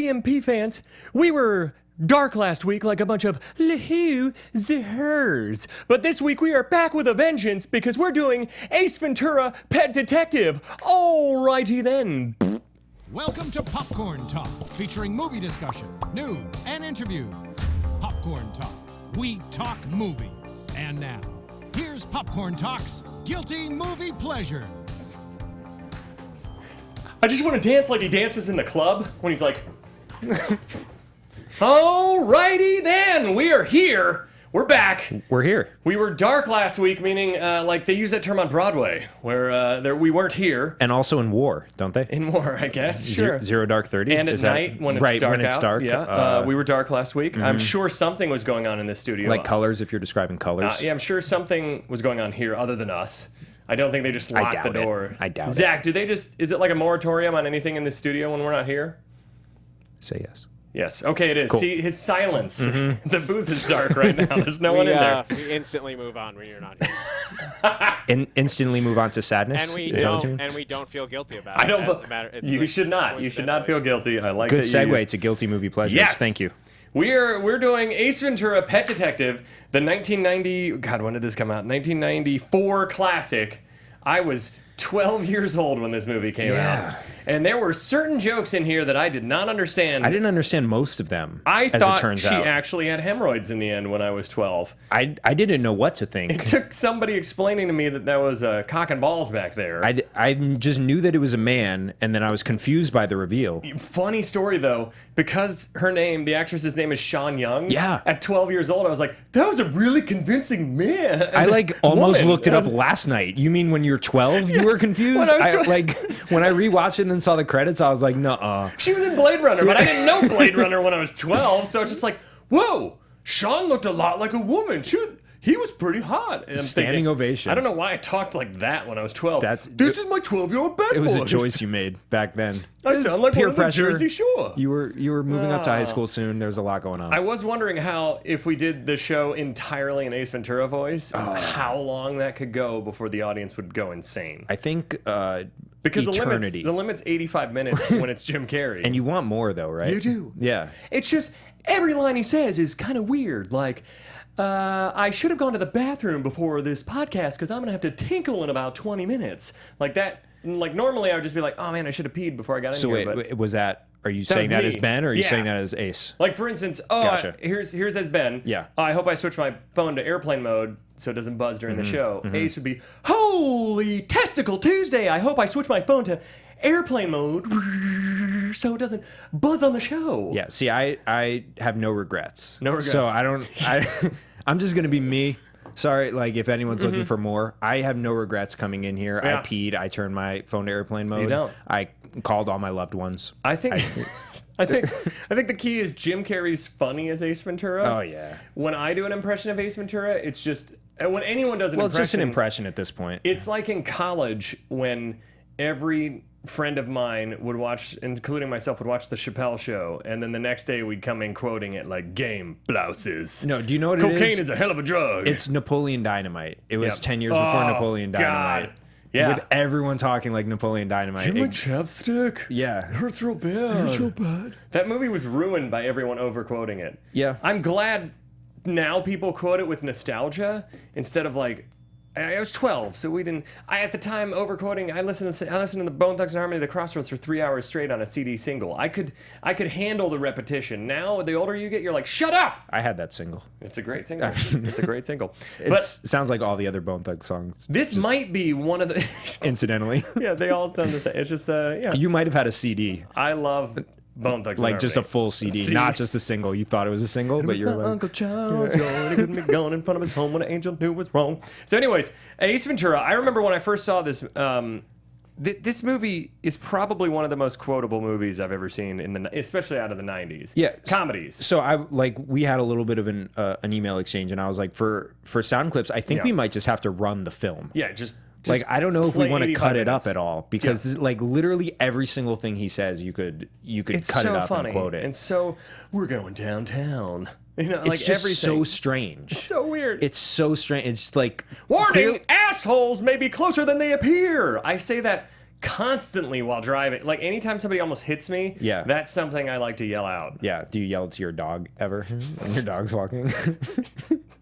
GMP fans, we were dark last week like a bunch of losers. But this week we are back with a vengeance because we're doing Ace Ventura, Pet Detective. Alrighty then. Welcome to Popcorn Talk, featuring movie discussion, news, and interviews. Popcorn Talk. We talk movies. And now, here's Popcorn Talk's Guilty Movie Pleasure. I just want to dance like he dances in the club when he's like... Alrighty then, we are here. We're back. We're here. We were dark last week, meaning like they use that term on Broadway, where we weren't here. And also in war, don't they? In war, I guess. Sure. Zero Dark 30. And at night when it's right, dark when it's out. dark. Yeah, we were dark last week. I'm sure something was going on in this studio. Like colors, if you're describing colors. Yeah, I'm sure something was going on here other than us. I don't think they just locked the door. I doubt it. Zach, do they just? Is it like a moratorium on anything in this studio when we're not here? Say yes. Yes. Okay, it is. Cool. See, his silence. The booth is dark right now. There's no one in there. We instantly move on when you're not here. Instantly move on to sadness. And we don't feel guilty about it. I don't. As a matter, it's You like should not. You should not feel guilty. I like Good that you segue used- to guilty movie pleasures. Yes. Thank you. We're doing Ace Ventura, Pet Detective, the 1990. God, when did this come out? 1994 classic. I was 12 years old when this movie came out. And there were certain jokes in here that I did not understand. I didn't understand most of them. I as thought it turns she out. actually had hemorrhoids in the end when I was 12. I didn't know what to think. It took somebody explaining to me that was cock and balls back there. I just knew that it was a man, and then I was confused by the reveal. Funny story, though, because her name, the actress's name is Sean Young. Yeah. At 12 years old, I was like, that was a really convincing man. I almost woman. looked it up last night. You mean when you're 12 you were confused? When I was 12. When I rewatched it and then saw the credits, I was like, nuh-uh. She was in Blade Runner, but I didn't know Blade Runner when I was 12, so it's just like, whoa, Sean looked a lot like a woman. He was pretty hot. And I'm Standing thinking, ovation. I don't know why I talked like that when I was 12. This is my 12-year-old bed It was a voice. choice you made back then. I sound like peer one of the pressure. Jersey Shore. You were moving up to high school soon. There was a lot going on. I was wondering how, if we did the show entirely in Ace Ventura voice, how long that could go before the audience would go insane. I think Because eternity. the limit's 85 minutes when it's Jim Carrey. And you want more, though, right? You do. Yeah. It's just, every line he says is kind of weird. Like, I should have gone to the bathroom before this podcast because I'm going to have to tinkle in about 20 minutes. Like that. Like, normally I would just be like, oh man, I should have peed before I got in So here. wait, was that... Are you That saying was that me. as Ben, or are you Yeah. saying that as Ace? Like, for instance, Gotcha. here's as Ben. Yeah. I hope I switch my phone to airplane mode so it doesn't buzz during the show. Ace would be, holy testicle Tuesday, I hope I switch my phone to airplane mode so it doesn't buzz on the show. Yeah. See, I have no regrets. No regrets. So I'm just going to be me. Sorry, like, if anyone's looking for more, I have no regrets coming in here. Yeah. I peed. I turned my phone to airplane mode. You don't. I called all my loved ones. I think the key is Jim Carrey's funny as Ace Ventura. Oh, yeah. When I do an impression of Ace Ventura, it's just, when anyone does an Well, impression. it's just an impression at this point. It's like in college when every friend of mine would watch, including myself, would watch the Chappelle Show, and then the next day we'd come in quoting it like game blouses. No, do you know what Cocaine it is? is a hell of a drug. It's Napoleon Dynamite. It was Yep. 10 years before Napoleon Dynamite. God. Yeah. With everyone talking like Napoleon Dynamite. my chapstick. Yeah. It hurts real bad. That movie was ruined by everyone overquoting it. Yeah. I'm glad now people quote it with nostalgia instead of like, I was 12, so we didn't. At the time overquoting. I listened to the Bone Thugs and Harmony, The Crossroads for 3 hours straight on a CD single. I could handle the repetition. Now, the older you get, you're like, shut up. I had that single. It's a great single. It's a great single. It But sounds like all the other Bone Thug songs. this might be one of the. Incidentally. Yeah, they all done the same. It's just yeah. You might have had a CD. I love Bone Thugs. Like and just a Harmony. full CD, CD. not just a single. You thought it was a single, but It's you're my like, Uncle Charles, he couldn't be gone in front of his home when an angel knew was wrong. So anyways, Ace Ventura, I remember when I first saw this, this movie is probably one of the most quotable movies I've ever seen, especially out of the 90s. Yeah. Comedies. So we had a little bit of an email exchange, and I was like, for sound clips, I think Yeah. we might just have to run the film. Yeah, just Like, I don't know if we play want to 85 cut it minutes. up at all, because like literally every single thing he says, you could It's cut so it up funny. and quote it. And so, we're going downtown. You know, It's like just everything. so strange. So weird. It's so strange. It's like Warning, clearly- assholes may be closer than they appear. I say that constantly while driving. Like anytime somebody almost hits me, Yeah. that's something I like to yell out. Yeah. Do you yell to your dog ever when your dog's walking?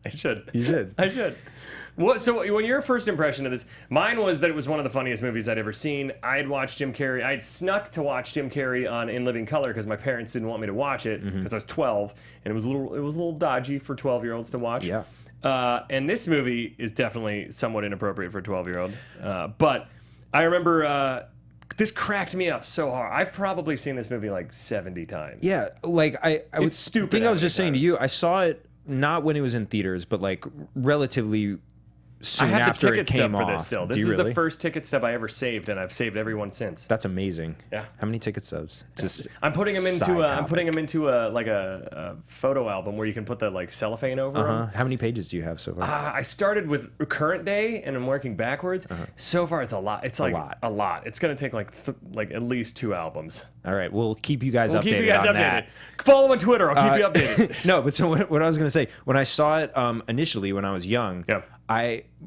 I should. You should. I should. What? So when your first impression of this, mine was that it was one of the funniest movies I'd ever seen. I had watched Jim Carrey. I had snuck to watch Jim Carrey on In Living Color because my parents didn't want me to watch it because I was 12 and it was a little dodgy for 12-year-olds to watch. Yeah. And this movie is definitely somewhat inappropriate for a 12-year-old. But I remember this cracked me up so hard. I've probably seen this movie like 70 times. Yeah. Like I It's stupid think I was how many just saying to times. you, I saw it not when it was in theaters, but like relatively soon I have after the ticket it came stub off. for this still. This Do is you really? the first ticket stub I ever saved, and I've saved every one since. That's amazing. Yeah. How many ticket stubs? Just I'm putting them side into I'm putting topic. them into a photo album where you can put the like cellophane over them. How many pages do you have so far? I started with current day and I'm working backwards. So far, it's a lot. It's like a lot. It's gonna take like at least 2 albums. All right, we'll keep you guys We'll updated keep you guys on updated. that. Follow on Twitter. I'll keep you updated. No, but so what I was going to say, when I saw it initially when I was young, Yep.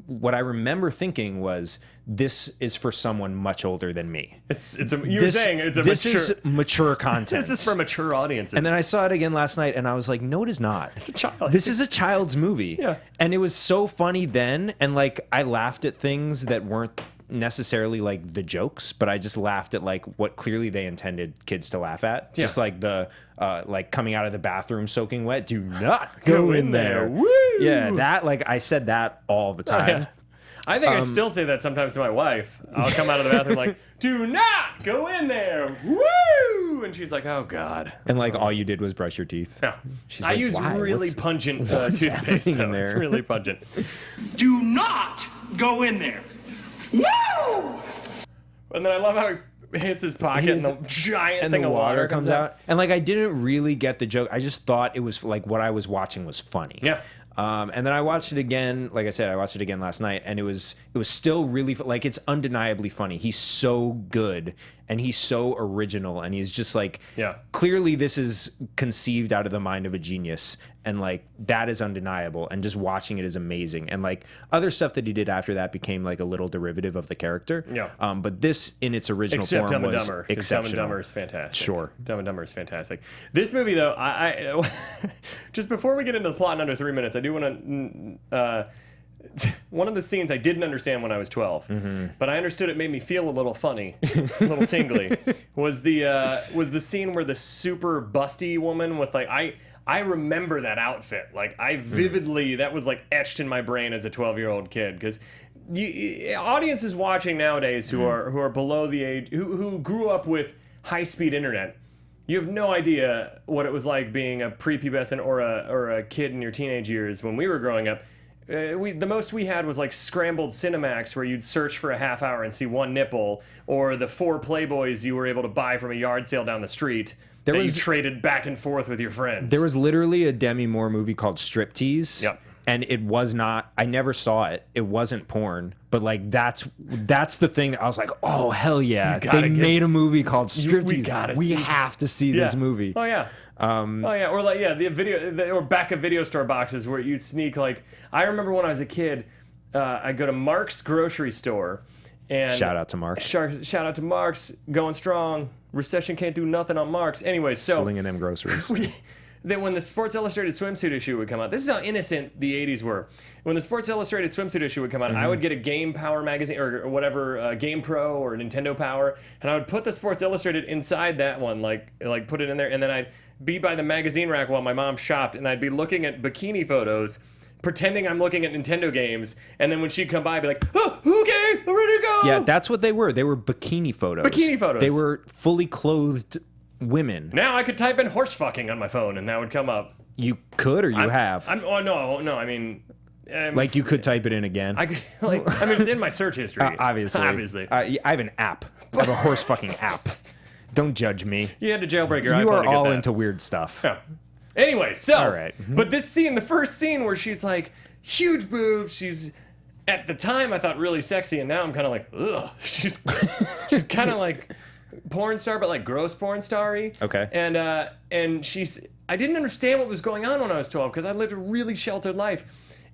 what I remember thinking was, this is for someone much older than me. You're saying it's a this mature. is mature content. This is for mature audiences. And then I saw it again last night, and I was like, no, it is not. It's a child. This is a child's movie. Yeah. And it was so funny then, and like I laughed at things that weren't necessarily like the jokes, but I just laughed at like what clearly they intended kids to laugh at. Yeah. Just like the like coming out of the bathroom soaking wet. Do not go in there. Woo! Yeah, that like I said that all the time. Yeah. I think I still say that sometimes to my wife. I'll come out of the bathroom like, "Do not go in there." Woo! And she's like, "Oh God." And like all you did was brush your teeth. No. She's I like, use "Why? really What's- pungent what's toothpaste happening in though. It's there?" really pungent. Do not go in there. Woo! And then I love how he hits his pocket and the giant and thing the of water comes out. And like I didn't really get the joke. I just thought it was like what I was watching was funny. Yeah. And then I watched it again. Like I said, I watched it again last night, and it was still really like it's undeniably funny. He's so good, and he's so original, and he's just like, Yeah. Clearly, this is conceived out of the mind of a genius, and like that is undeniable. And just watching it is amazing. And like other stuff that he did after that became like a little derivative of the character. Yeah. But this in its original Except form Dumb and was Dumber. 'Cause exceptional. Dumb and Dumber is fantastic. Sure. Dumb and Dumber is fantastic. This movie, though, I just before we get into the plot in under 3 minutes, I do want to. One of the scenes I didn't understand when I was 12, but I understood it made me feel a little funny, a little tingly. Was the scene where the super busty woman with like I remember that outfit. Like I vividly that was like etched in my brain as a 12-year-old kid because audiences watching nowadays who are below the age who grew up with high-speed internet. You have no idea what it was like being a prepubescent or a kid in your teenage years when we were growing up. The most we had was like scrambled Cinemax where you'd search for a half hour and see one nipple, or the 4 Playboys you were able to buy from a yard sale down the street that you traded back and forth with your friends. There was literally a Demi Moore movie called Striptease. Yep. And it was not, I never saw it. It wasn't porn. But like that's the thing that I was like, oh hell yeah. They made a movie called Striptease. We have to see this movie. Oh yeah. Or like the video or back of video store boxes where you'd sneak like I remember when I was a kid, I'd go to Mark's grocery store and Shout out to Mark's. Shout out to Mark's, going strong. Recession can't do nothing on Mark's. Anyway, so Slinging them groceries. that when the Sports Illustrated swimsuit issue would come out, this is how innocent the 80s were. When the Sports Illustrated swimsuit issue would come out, I would get a Game Power magazine or whatever, Game Pro or Nintendo Power, and I would put the Sports Illustrated inside that one, like put it in there, and then I'd be by the magazine rack while my mom shopped, and I'd be looking at bikini photos, pretending I'm looking at Nintendo games, and then when she'd come by, I'd be like, oh, okay, I'm ready to go. Yeah, that's what they were. They were bikini photos. Bikini photos. They were fully clothed women. Now I could type in horse fucking on my phone, and that would come up. You could or you have. I mean... like you could type it in again. It's in my search history. Obviously. I have an app. I have a horse fucking app. Don't judge me. You had to jailbreak your iPhone You are to get all that. into weird stuff. Yeah. Anyway, so. All right. But this scene, the first scene where she's like, huge boobs, she's, at the time I thought really sexy, and now I'm kind of like, ugh. She's kind of like porn star, but like gross porn star-y. Okay. And I didn't understand what was going on when I was 12, because I lived a really sheltered life.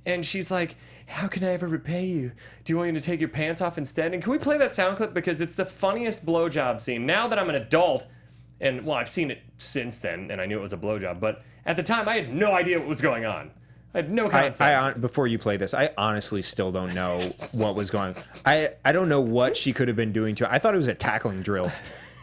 And she's like, how can I ever repay you? Do you want me to take your pants off instead? And can we play that sound clip? Because it's the funniest blowjob scene. Now that I'm an adult, and well, I've seen it since then, and I knew it was a blowjob, but at the time, I had no idea what was going on. I had no concept. Before you play this, I honestly still don't know what was going on. I don't know what she could have been doing to it. I thought it was a tackling drill.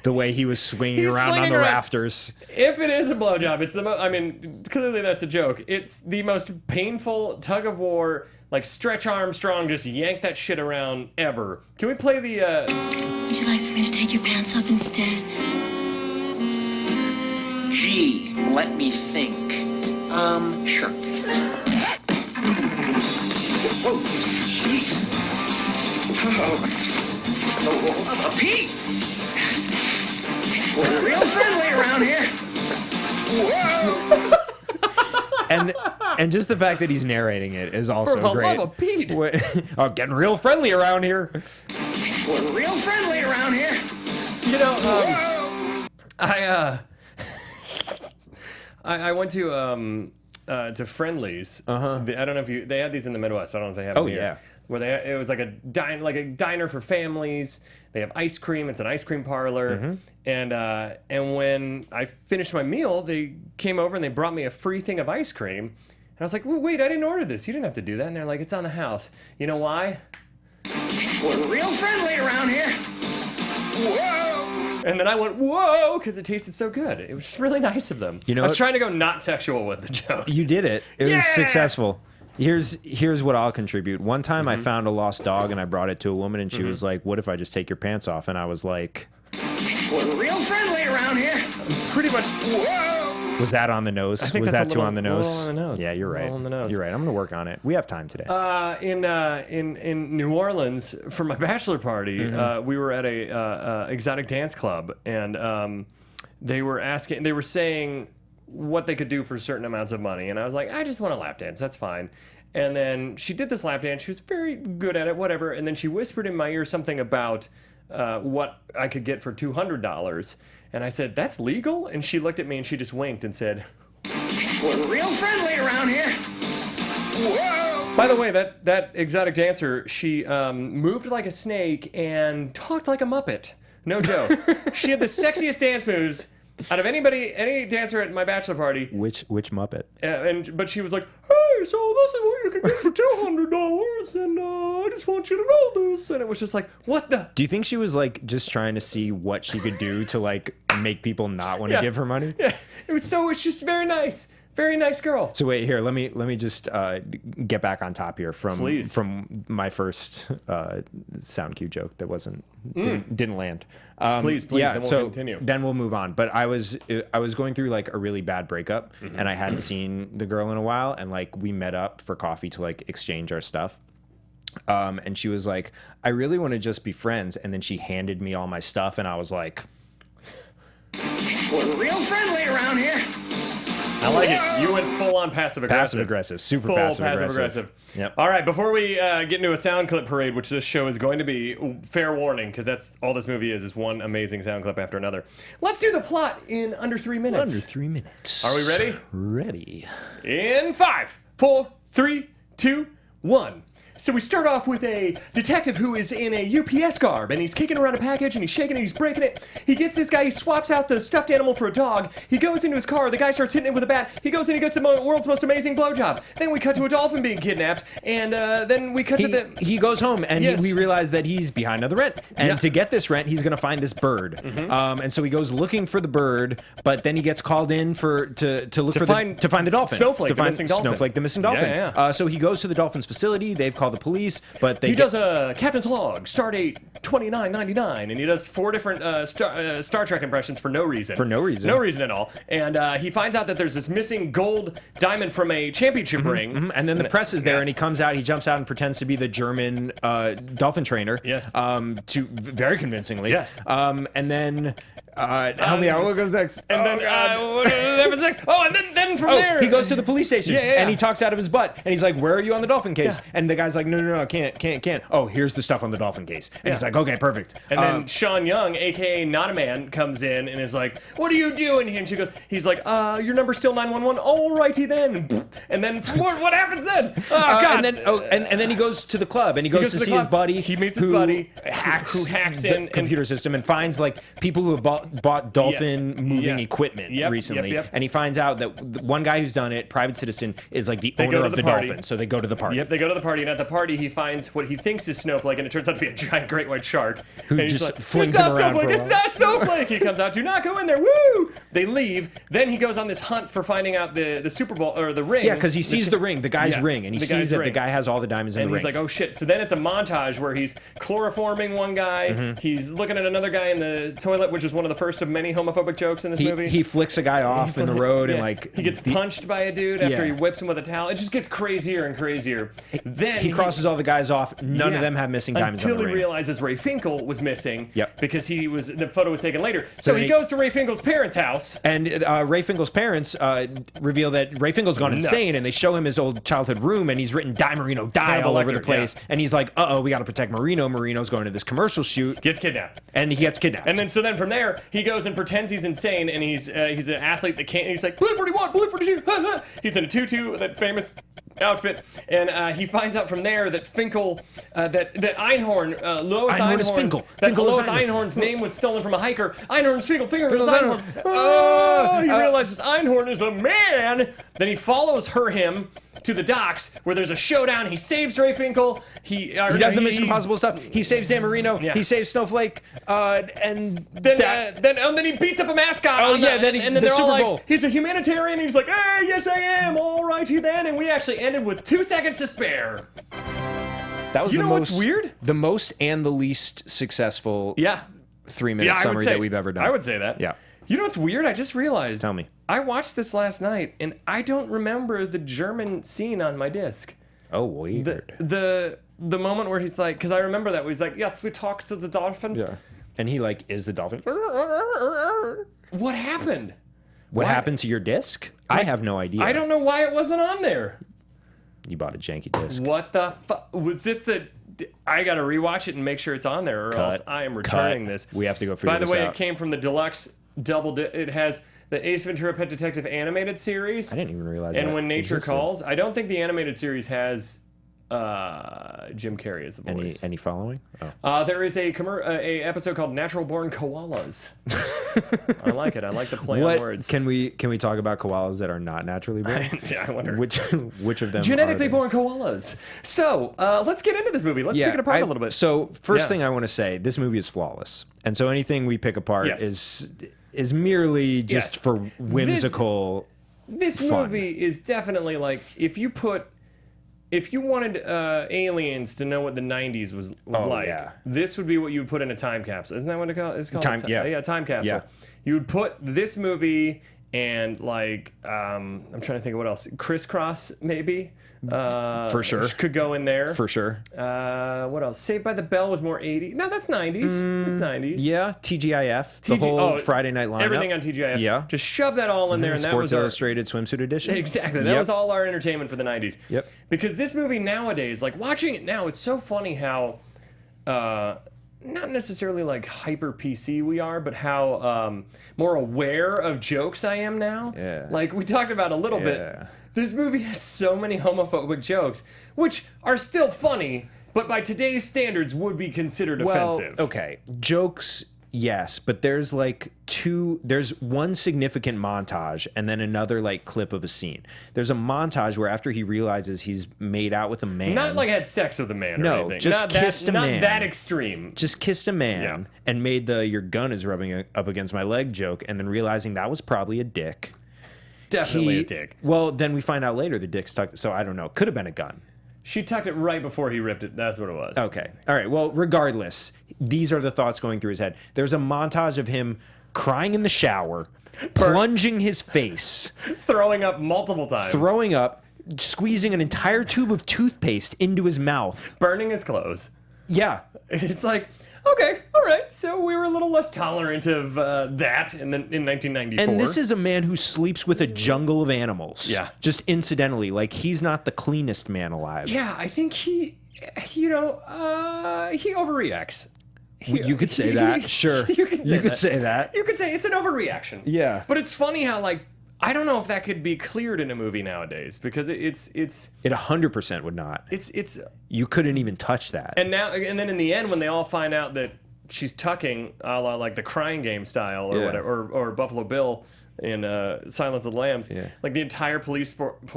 The way he was swinging around on the rafters. If it is a blowjob, it's the most. I mean, clearly that's a joke. It's the most painful tug of war, like Stretch Armstrong just yanked that shit around ever. Can we play the? Would you like for me to take your pants off instead? Gee, let me think. Sure. Whoa, jeez. Oh, a pee. We're real friendly around here. Whoa. And just the fact that he's narrating it is also For the great. love of Pete. Oh, getting real friendly around here. We're real friendly around here. You know, I went to Friendly's. I don't know if they had these in the Midwest. I don't know if they have them here. Yeah. Where it was like a diner for families. They have ice cream. It's an ice cream parlor. And when I finished my meal, they came over and they brought me a free thing of ice cream. And I was like, wait, I didn't order this. You didn't have to do that. And they're like, it's on the house. You know why? We're real friendly around here. Whoa. And then I went, whoa, because it tasted so good. It was just really nice of them. You know I was what? trying to go not sexual with the joke. You did it. It was successful. Here's what I'll contribute. One time I found a lost dog and I brought it to a woman and she was like, what if I just take your pants off? And I was like, we're real friendly around here. Pretty much. Whoa. was that on the nose? think Was that's that a too on the nose? little on the nose. Yeah, you're A right. little on the nose. You're right. I'm going to work on it. We have time today. In New Orleans for my bachelor party, we were at a exotic dance club, and they were saying what they could do for certain amounts of money, and I was like, I just want a lap dance. That's fine. And then she did this lap dance. She was very good at it, whatever. And then she whispered in my ear something about what I could get for $200. And I said, that's legal? And she looked at me and she just winked and said, we're real friendly around here. Whoa. by the way, that exotic dancer, she moved like a snake and talked like a Muppet. No joke. She had the sexiest dance moves out of any dancer at my bachelor party. Which Muppet? But she was like, hey, so this is what you can get for $200, and I just want you to know this. And it was just like, what the? Do you think she was like just trying to see what she could do to like make people not want to give her money? Yeah, it's just very nice. Very nice girl. So wait, here, let me just get back on top here from my first sound cue joke that didn't land. Please, yeah, then we'll so continue. Then we'll move on. But I was going through like a really bad breakup, and I hadn't seen the girl in a while, and like we met up for coffee to like exchange our stuff. And she was like, I really want to just be friends, and then she handed me all my stuff, and I was like, we're real friendly around here. I like it. You went full on passive aggressive. passive aggressive, super Full passive aggressive. Yep. All right, before we get into a sound clip parade, which this show is going to be, fair warning, because that's all this movie is one amazing sound clip after another. Let's do the plot in under 3 minutes. Under 3 minutes. Are we ready? Ready. In 5, 4, 3, 2, 1. So we start off with a detective who is in a UPS garb, and he's kicking around a package, and he's shaking it, he's breaking it. He gets this guy, he swaps out the stuffed animal for a dog. He goes into his car, the guy starts hitting it with a bat. He goes in, he gets the world's most amazing blowjob. Then we cut to a dolphin being kidnapped, and then we cut to the... He goes home, and Yes. we realize that he's behind on the rent. And to get this rent, he's going to find this bird. And so he goes looking for the bird, but then he gets called in to find the dolphin. Snowflake, the missing dolphin. Snowflake, the missing dolphin. Yeah. So he goes to the dolphin's facility. They've called the police, but He does a captain's log, stardate 2999, and he does 4 different Star Trek impressions for no reason. For no reason. No reason at all. And he finds out that there's this missing gold diamond from a championship ring. And then the press is there, and he comes out, he jumps out and pretends to be the German dolphin trainer. Yes. Very convincingly. Yes. And then Help me out. What goes next? And then what happens next? Oh, and then from there He goes to the police station Yeah. and he talks out of his butt and he's like, "Where are you on the dolphin case?" And the guy's like, "No, can't. Oh, here's the stuff on the dolphin case." And he's like, "Okay, perfect." And then Sean Young, aka Not a Man, comes in and is like, "What are you doing?" And he's like, "Your number's still 911. Alrighty then." And then what happens then? Oh God! And then he goes to the club and he goes to see his buddy. He meets his who buddy hacks who hacks the in computer system and finds like people who have bought dolphin moving equipment recently. Yep. And he finds out that the one guy who's done it, private citizen, is like the They go owner to of the the party. dolphin. So they go to the party. Yep, they go to the party, and at the party he finds what he thinks is Snowflake, and it turns out to be a giant great white shark. Who And he's just like, flings "It's not him around Snowflake, for a it's while." not Snowflake! He comes out, "Do not go in there, woo!" They leave. Then he goes on this hunt for finding out the Super Bowl, or the ring. Yeah, because he sees the ring, the guy's ring, and he the sees guy's that the ring. guy has all the diamonds in And the he's ring. like, "Oh shit!" So then it's a montage where he's chloroforming one guy. He's looking at another guy in the toilet, which is one of the first of many homophobic jokes in this movie. He flicks a guy off in the road and Yeah. like he gets punched by a dude after he Yeah. whips him with a towel. It just gets crazier and crazier. Then he crosses all the guys off. None of them have missing diamonds on until the he ring. realizes Ray Finkle was missing. Yep. Because the photo was taken later. So then he he- goes to Ray Finkle's parents' house. And Ray Finkle's parents reveal that Ray Finkle's gone insane, and they show him his old childhood room, and he's written "Die Marino, die" Hannibal all over the Lecter, place. yeah. And he's like, "Uh-oh, we got to protect Marino. Marino's going to this commercial shoot," Gets kidnapped. and he gets kidnapped. And then from there, he goes and pretends he's insane, and he's an athlete that can't. He's like, "Blue 41, blue 42." He's in a tutu, that famous outfit, and he finds out from there that Finkle, that Einhorn, Lois Einhorn is Einhorn, Finkle. that Finkle is Lois Einhorn. Einhorn's name was stolen from a hiker. Einhorn's Finkle, Finger's Finkle's Einhorn. Einhorn. Oh, he realizes Einhorn is a man. Then he follows him to the docks where there's a showdown. He saves Ray Finkle. He does the Mission Impossible stuff. He saves Dan Marino. Yeah. He saves Snowflake. And then he beats up a mascot. Oh, on yeah, the, then and then the they're all Super like, Bowl. "He's a humanitarian." And he's like, "Hey, yes I am. All righty then." And we actually ended with 2 seconds to spare. that was You the know most what's weird? the most and the least successful Yeah. 3-minute Yeah, I would summary say, that we've ever done. I would say that. Yeah. You know what's weird? I just realized. Tell me. I watched this last night, and I don't remember the German scene on my disc. Oh, weird. The moment where he's like, because I remember that where he's like, "Yes, we talked to the dolphins." Yeah. And he like is the dolphin. What happened? What Why- happened to your disc? I have no idea. I don't know why it wasn't on there. You bought a janky disc. What the fuck? Was this I gotta rewatch it and make sure it's on there, or else I am returning this. We have to go figure By the this way, out. it came from the deluxe it has the Ace Ventura Pet Detective animated series. I didn't even realize And that When Nature existed. Calls. I don't think the animated series has Jim Carrey as the voice. Any following? Oh. There is a episode called Natural Born Koalas. I like it. I like the play on words. Can we talk about koalas that are not naturally born? Yeah, I wonder. Which of them? Genetically are they? born koalas. So let's get into this movie. Let's pick it apart a little bit. So first Yeah. thing I want to say, this movie is flawless, and so anything we pick apart Yes. is merely just Yes. for whimsical. This fun. movie is definitely like if you wanted aliens to know what the 90s was Oh, like, yeah. this would be what you would put in a time capsule. Isn't that what it's called? Time Time capsule. Yeah. You would put this movie and like I'm trying to think of what else. Crisscross maybe. For sure. Could go in there. For sure. What else? Saved by the Bell was more 80s. No, that's 90s. It's 90s. Yeah, TGIF, the whole Friday night lineup. Everything on TGIF. Yeah. Just shove that all in there, and that Sports was our, Illustrated swimsuit edition. Exactly. That Yep. was all our entertainment for the 90s. Yep. Because this movie nowadays, like watching it now, it's so funny how, not necessarily like hyper PC we are, but how more aware of jokes I am now. Yeah. Like we talked about a little Yeah. bit. This movie has so many homophobic jokes, which are still funny, but by today's standards would be considered offensive. Okay, jokes, yes, but there's one significant montage and then another like clip of a scene. There's a montage where after he realizes he's made out with a man, Not like had sex with a man or No, anything. just not kissed a man. Not that extreme. just kissed a man Yeah. and made the "your gun is rubbing up against my leg" joke, and then realizing that was probably a dick. Definitely a dick. Well, then we find out later the dick's tucked. So I don't know. Could have been a gun. She tucked it right before he ripped it. That's what it was. Okay. All right. Well, regardless, these are the thoughts going through his head. There's a montage of him crying in the shower, plunging his face, Throwing up multiple times. throwing up, squeezing an entire tube of toothpaste into his mouth. Burning his clothes. Yeah. It's like, Okay, all right. So we were a little less tolerant of that in 1994. And this is a man who sleeps with a jungle of animals. Yeah. Just incidentally, like he's not the cleanest man alive. Yeah, I think he overreacts. You could say that. Sure. You could say that. You could say it's an overreaction. Yeah. But it's funny how, like, I don't know if that could be cleared in a movie nowadays because it's It 100% would not. it's You couldn't even touch that. and then in the end when they all find out that she's tucking, a la like the Crying Game style or Yeah. whatever, or Buffalo Bill in Silence of the Lambs, Yeah. like the entire police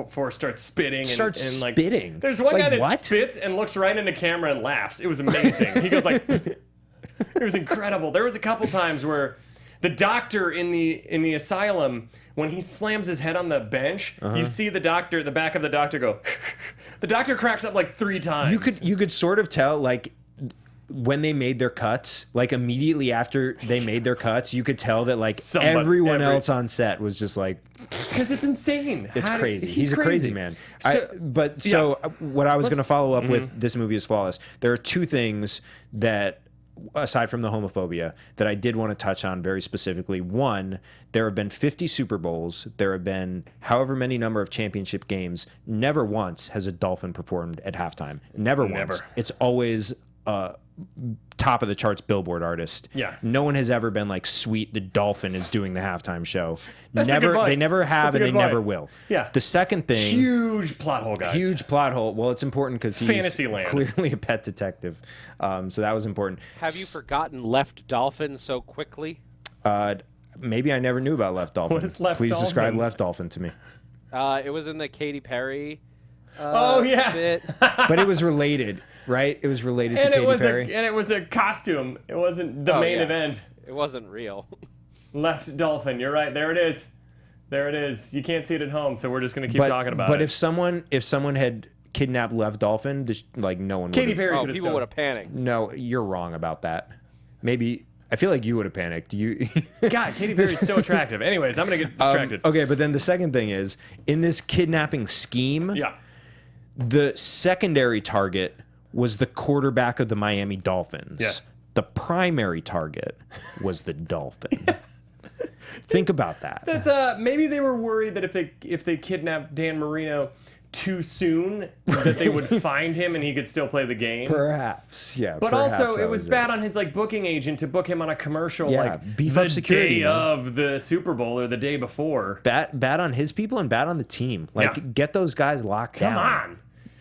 force starts spitting. Starts like, spitting? There's one Like guy that what? spits and looks right into camera and laughs. It was amazing. He goes like, it was incredible. There was a couple times where the doctor in the asylum, when he slams his head on the bench, you see the back of the doctor go. The doctor cracks up like 3 times. You could sort of tell, like, when they made their cuts, like immediately after they made their cuts, you could tell that like everyone else on set was just like, because it's insane. it's crazy. He's a crazy crazy man. So, What I was going to follow up with this movie is flawless. There are 2 things that, aside from the homophobia, that I did want to touch on very specifically. One, there have been 50 Super Bowls. There have been however many number of championship games. Never once has a Dolphin performed at halftime. Never once. It's always top of the charts Billboard artist. Yeah. No one has ever been like, sweet, the Dolphin is doing the halftime show. That's a good point. They never have, That's a and they good point. never will. Yeah. The second thing, huge plot hole, guys. huge plot hole. Well, it's important because he's Fantasyland. clearly a pet detective. So that was important. Have you forgotten Left Dolphin so quickly? Maybe I never knew about Left Dolphin. What is Left Please describe Dolphin? Left Dolphin to me. It was in the Katy Perry. Oh yeah. Bit. But it was related, right? It was related to And Katy Perry. it was a costume. It wasn't the Oh, main yeah. event. It wasn't real. Left Dolphin. You're right. There it is. There it is. You can't see it at home, so we're just gonna keep talking about it. But if someone had kidnapped Left Dolphin, like no one would. Katy Perry Oh, could have people would have panicked. No, you're wrong about that. Maybe I feel like you would have panicked. You. God, Katy Perry's so attractive. Anyways, I'm gonna get distracted. Okay, but then the second thing is, in this kidnapping scheme, Yeah. the secondary target was the quarterback of the Miami Dolphins. Yeah. The primary target was the Dolphin. Think about that. That's maybe they were worried that if they kidnapped Dan Marino too soon, that they would find him and he could still play the game. Perhaps, yeah. But perhaps also, that it was bad on his like booking agent to book him on a commercial Yeah, like beef the up security, day man. of the Super Bowl or the day before. Bad on his people and bad on the team. Like, Yeah. get those guys locked Come down. on.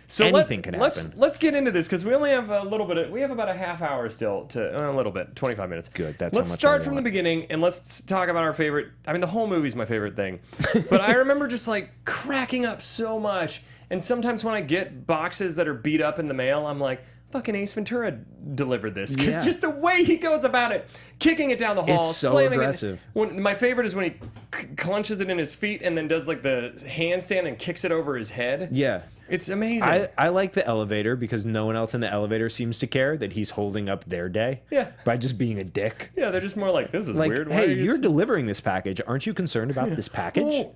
So Anything can happen. Let's get into this because we only have a little bit. We have about a half hour still to a little bit, 25 minutes. Good, that's Let's how much start I from the want. beginning and let's talk about our favorite. I mean, the whole movie's my favorite thing, but I remember just like cracking up so much. And sometimes when I get boxes that are beat up in the mail, I'm like, fucking Ace Ventura delivered this. Because Yeah. just the way he goes about it, kicking it down the hall, It's so slamming aggressive. it. My favorite is when he clenches it in his feet and then does like the handstand and kicks it over his head. Yeah. It's amazing. I like the elevator because no one else in the elevator seems to care that he's holding up their day. Yeah. By just being a dick. Yeah, they're just more like, this is Like, weird. Why hey, are you you're delivering this package. Aren't you concerned about this package?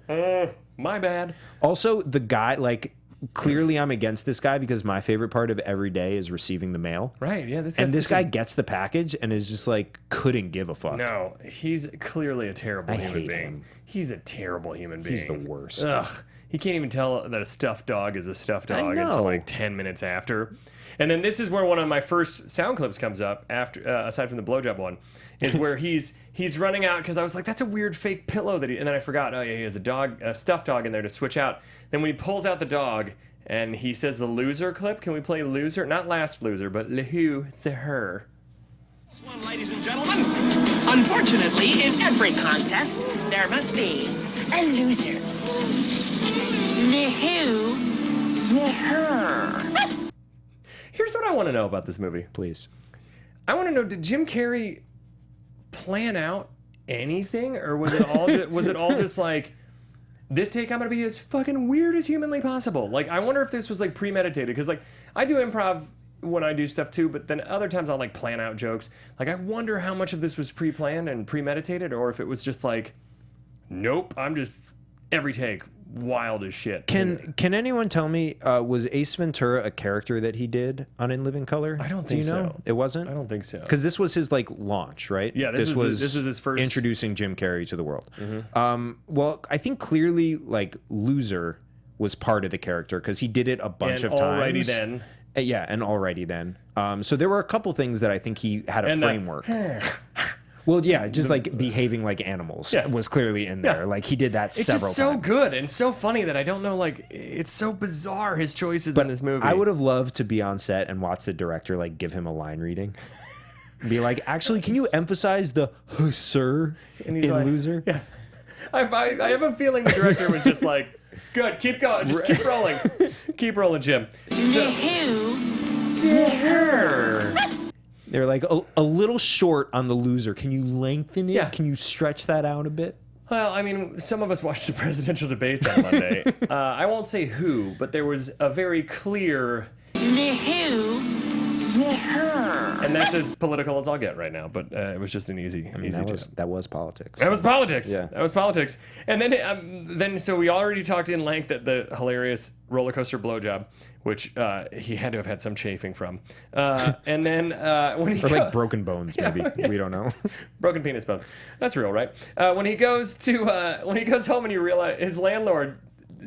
my bad. Also, the guy, like, clearly I'm against this guy because my favorite part of every day is receiving the mail. Right, yeah. This And guy's this such guy gets the package and is just like, couldn't give a fuck. No, he's clearly a terrible human hate being. him. He's a terrible human being. He's the worst. Ugh. He can't even tell that a stuffed dog is a stuffed I dog know. until like 10 minutes after. And then this is where one of my first sound clips comes up after, aside from the blowjob one, is where he's running out because I was like, that's a weird fake pillow that and then I forgot. Oh yeah, he has a stuffed dog in there to switch out. Then when he pulls out the dog and he says the loser clip, can we play loser? Not last loser, but le who, it's the her. This one, ladies and gentlemen. Unfortunately, in every contest, there must be a loser. The who, the her. Here's what I want to know about this movie. Please. I want to know: did Jim Carrey plan out anything, or was it all just like this take? I'm gonna be as fucking weird as humanly possible. Like, I wonder if this was like premeditated because like I do improv when I do stuff too, but then other times I'll like plan out jokes. Like, I wonder how much of this was pre-planned and premeditated, or if it was just like, nope, I'm just every take wild as shit. Can anyone tell me, was Ace Ventura a character that he did on In Living Color? I don't Do think you know? so. It wasn't? I don't think so. Because this was his like launch, right? Yeah, this was his first introducing Jim Carrey to the world. Well, I think clearly like Loser was part of the character because he did it a bunch of times. Already then. Yeah, and already then. So there were a couple things that I think he had a framework. Well, yeah, just like behaving like animals was clearly in there. Yeah. Like he did that It's several just so times. good and so funny that I don't know, like, it's so bizarre, his choices in this movie. I would have loved to be on set and watch the director like give him a line reading. Be like, actually, can you emphasize the sir in like, Loser? Yeah. I have a feeling the director was just like, good, keep going, just keep rolling. Keep rolling, Jim. So, They're like a little short on the Loser. Can you lengthen it? Yeah. Can you stretch that out a bit? well, I mean, some of us watched the presidential debates on Monday. I won't say who, but there was a very clear... And that's as political as I'll get right now, but it was just an easy, I mean, easy that was politics. That was politics. Yeah. That was politics. And then so we already talked in length at the hilarious roller coaster blowjob, which he had to have had some chafing from. And then when he Or like broken bones, maybe. We don't know. broken penis bones. That's real, right? When he goes home and you realize his landlord,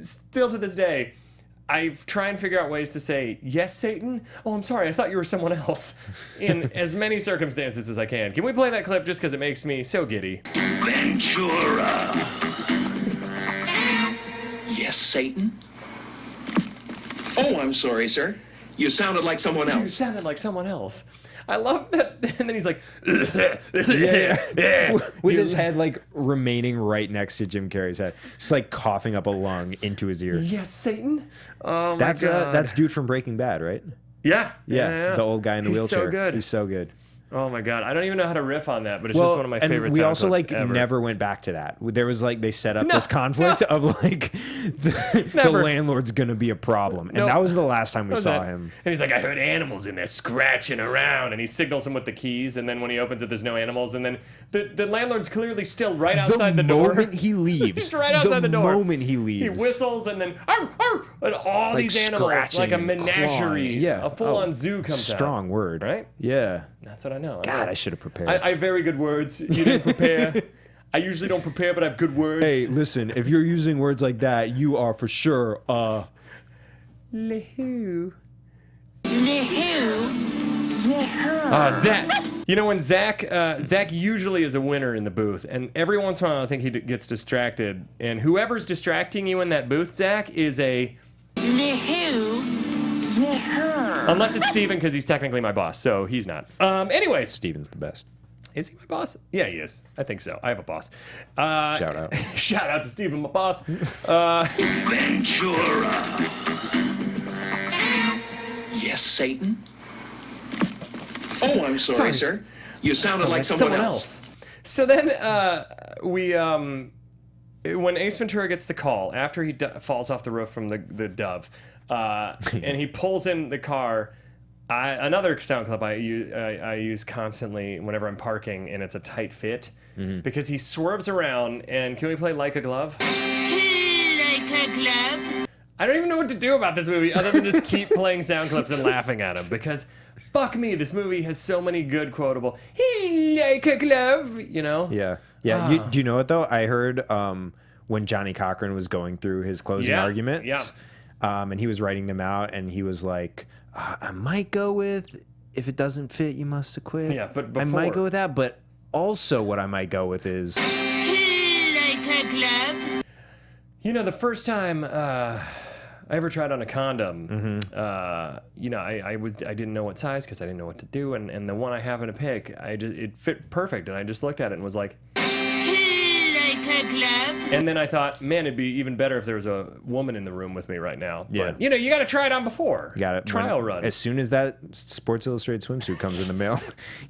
still to this day, I try and figure out ways to say, yes, Satan? Oh, I'm sorry, I thought you were someone else. In as many circumstances as I can. Can we play that clip just because it makes me so giddy? Ventura. Yes, Satan? Oh, I'm sorry, sir. You sounded like someone You else. sounded like someone else. I love that. And then he's like, With his head like remaining right next to Jim Carrey's head. Just like coughing up a lung into his ear. yes, Satan? Oh, my That's God. that's dude from Breaking Bad, right? Yeah. Yeah, the old guy in the He's wheelchair. so good. He's so good. Oh, my God. I don't even know how to riff on that, but it's just one of my favorite and we sound also clips like ever. never went back to that. There was like they set up this conflict of like the Never. landlord's gonna be a problem, and Nope. that was the last time we was saw that? him. And he's like, I heard animals in there scratching around. And he signals him with the keys. And then when he opens it, there's no animals. And then the landlord's clearly still right outside the door. The moment he leaves, He's right outside the door. The moment he leaves, He whistles and then, arr, arr, and all like these animals, like scratching a and menagerie, clawing. Yeah, a full-on zoo comes out. Strong word, Right? Yeah. That's what I know. God, I should have prepared. I have very good words. You didn't prepare. I usually don't prepare, but I have good words. Hey, listen, if you're using words like that, you are for sure Lehoo. Zach. You know, when Zach usually is a winner in the booth, and every once in a while I think he gets distracted, and whoever's distracting you in that booth, Zach, is a... Unless it's Steven, because he's technically my boss, so he's not. Anyways. Steven's the best. Is he my boss? Yeah, he is. I think so. I have a boss. Shout out. Shout out to Steven, my boss. Ventura. Yes, Satan? Oh, I'm sorry, sir. You sounded like someone else. So then when Ace Ventura gets the call after he falls off the roof from the dove, and he pulls in the car. Another sound clip I use constantly whenever I'm parking, and it's a tight fit because he swerves around. And can we play Like a Glove? Like a glove. I don't even know what to do about this movie other than just keep playing sound clips and laughing at him because fuck me, this movie has so many good quotable. He like a glove, you know? Yeah. Do you know what though? I heard when Johnny Cochran was going through his closing arguments, and he was writing them out, and he was like, I might go with, if it doesn't fit, you must acquit. Yeah, but I might before- go with that, but also what I might go with is... Like a glove. You know, the first time I ever tried on a condom, you know, I didn't know what size because I didn't know what to do, and the one I happened to pick, it fit perfect, and I just looked at it and was like, Like a glove. and then I thought, man, it'd be even better if there was a woman in the room with me right now. Yeah. But, you know, you got to try it on before. Got it. Trial run. As soon as that Sports Illustrated swimsuit comes in the mail,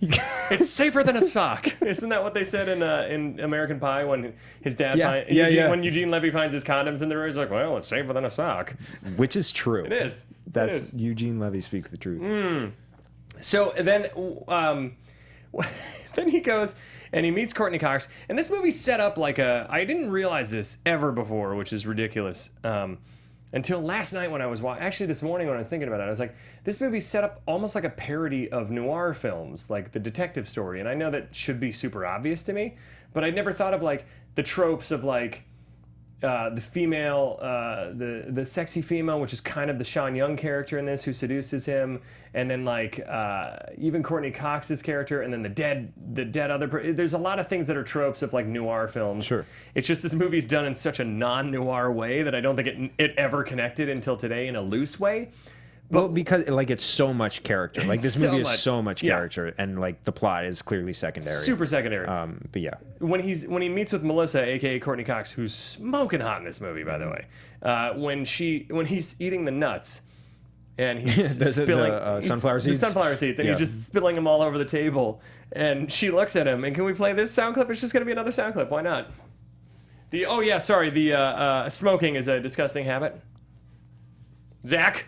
It's safer than a sock. Isn't that what they said in American Pie when his dad when Eugene Levy finds his condoms in the room? He's like, well, it's safer than a sock. which is true. It is. That's It is. Eugene Levy speaks the truth. So then then he goes and he meets Courteney Cox. And this movie's set up like I didn't realize this ever before, which is ridiculous. Until last night when I was actually this morning when I was thinking about it, I was like, this movie's set up almost like a parody of noir films, like the detective story. And I know that should be super obvious to me, but I never thought of like the tropes of like the female, the sexy female, which is kind of the Sean Young character in this, who seduces him, and then like even Courteney Cox's character, and then the dead other. There's a lot of things that are tropes of like noir films. Sure. It's just this movie's done in such a non-noir way that I don't think it ever connected until today in a loose way. Well, because like it's so much character. Like this movie is so much Yeah. character, and like the plot is clearly secondary. Super secondary. But yeah, When he meets with Melissa, aka Courteney Cox, who's smoking hot in this movie, by the way, when he's eating the nuts, and he's spilling sunflower seeds. The sunflower seeds, and Yeah. he's just spilling them all over the table. And she looks at him, and can we play this sound clip? It's just going to be another sound clip. Why not? The smoking is a disgusting habit. Zach,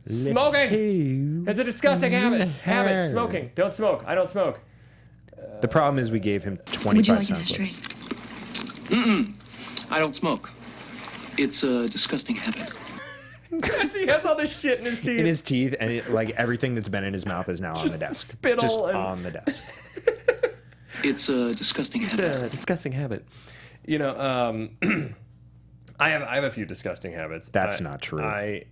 smoking. It's a disgusting habit. Smoking. Don't smoke. I don't smoke. The problem is we gave him Would you 25 like an sound ashtray? clips. I don't smoke. It's a disgusting habit. He has all this shit in his teeth. In his teeth, and like everything that's been in his mouth is now on the desk. spittle Just and- on the desk. It's a disgusting It's habit. a disgusting habit. You know, I have a few disgusting habits. That's not true. I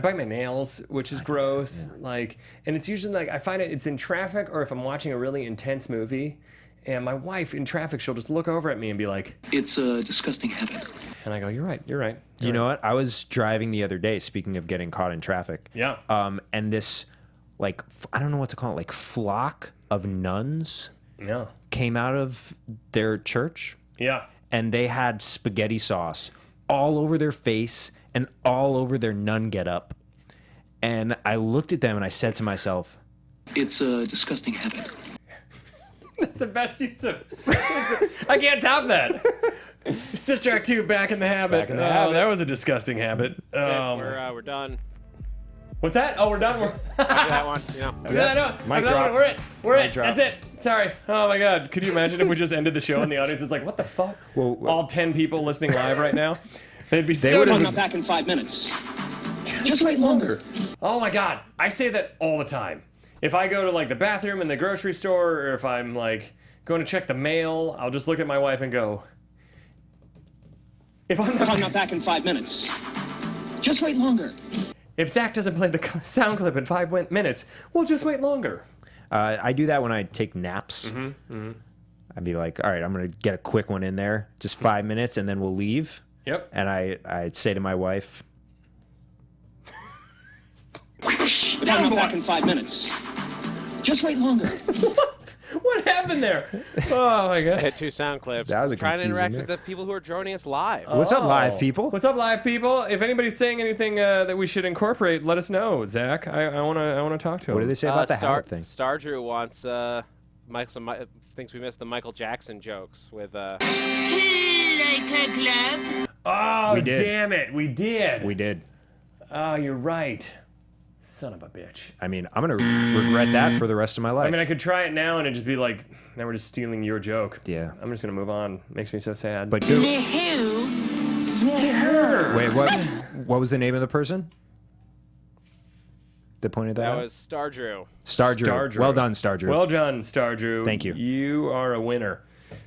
bite my nails, which is gross. Yeah. Like, and it's usually like I find it's in traffic or if I'm watching a really intense movie, and my wife in traffic, she'll just look over at me and be like, It's a disgusting habit. and I go, "You're right. You know what? I was driving the other day. Speaking of getting caught in traffic. Yeah. And this, like, I don't know what to call it, like flock of nuns Yeah. came out of their church, Yeah. and they had spaghetti sauce all over their face and all over their nun getup. And I looked at them and I said to myself, It's a disgusting habit. That's the best use of. I can't top that. Sister Act 2, back in the habit. Back in the habit. That was a disgusting habit. We're done. What's that? Oh, we're done. After that one, Yeah, no. Mic I'm done. drop. We're Mic it. drop. That's it. Sorry. Oh my God. Could you imagine if we just ended the show and the audience is like, "What the fuck?" Well, all 10 people listening live right now, they'd be so. would've- I'm not back in 5 minutes. Just wait longer. Oh my God. I say that all the time. If I go to like the bathroom in the grocery store, or if I'm like going to check the mail, I'll just look at my wife and go, If I'm not back in 5 minutes. Just wait longer. If Zach doesn't play the sound clip in 5 minutes, we'll just wait longer. I do that when I take naps. I'd be like, all right, I'm going to get a quick one in there, just 5 minutes, and then we'll leave. Yep. And I'd say to my wife, But I'm not back in 5 minutes. Just wait longer. What happened there? Oh my I God. had 2 sound clips. That was a trying to confusing interact with mix. the people who are joining us live. what's up, live people? What's up, live people? If anybody's saying anything that we should incorporate, let us know, Zach. I wanna talk to him. What do they say about the Star, habit thing? Star Drew wants thinks we missed the Michael Jackson jokes with Like a glove. Oh, We did. damn it. We did. We did. Oh, you're right. Son of a bitch. I mean, I'm going to regret that for the rest of my life. I mean, I could try it now and it'd just be like, now we're just stealing your joke. Yeah. I'm just gonna move on. Makes me so sad. But The do, who? The her. wait, what was the name of the person that pointed that that out? was Star Drew. Star Drew. Star Drew. Well done, Star Drew. Well done, Star Drew. Thank you. You are a winner.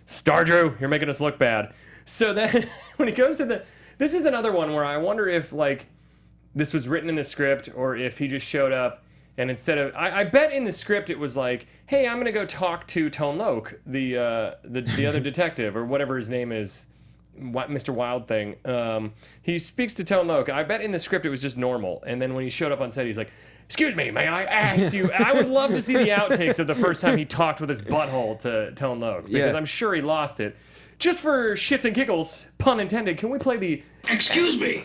Star Drew, you're making us look bad. So then, when he goes to this is another one where I wonder if, like, this was written in the script or if he just showed up and instead of, I bet in the script it was like, hey, I'm going to go talk to Tone Lōc, the other detective or whatever his name is, Mr. Wild Thing. He speaks to Tone Lōc. I bet in the script it was just normal. And then when he showed up on set, he's like, excuse me, may I ask you? And I would love to see the outtakes of the first time he talked with his butthole to Tone Lōc, because Yeah. I'm sure he lost it. Just for shits and giggles, pun intended, can we play the... Excuse me.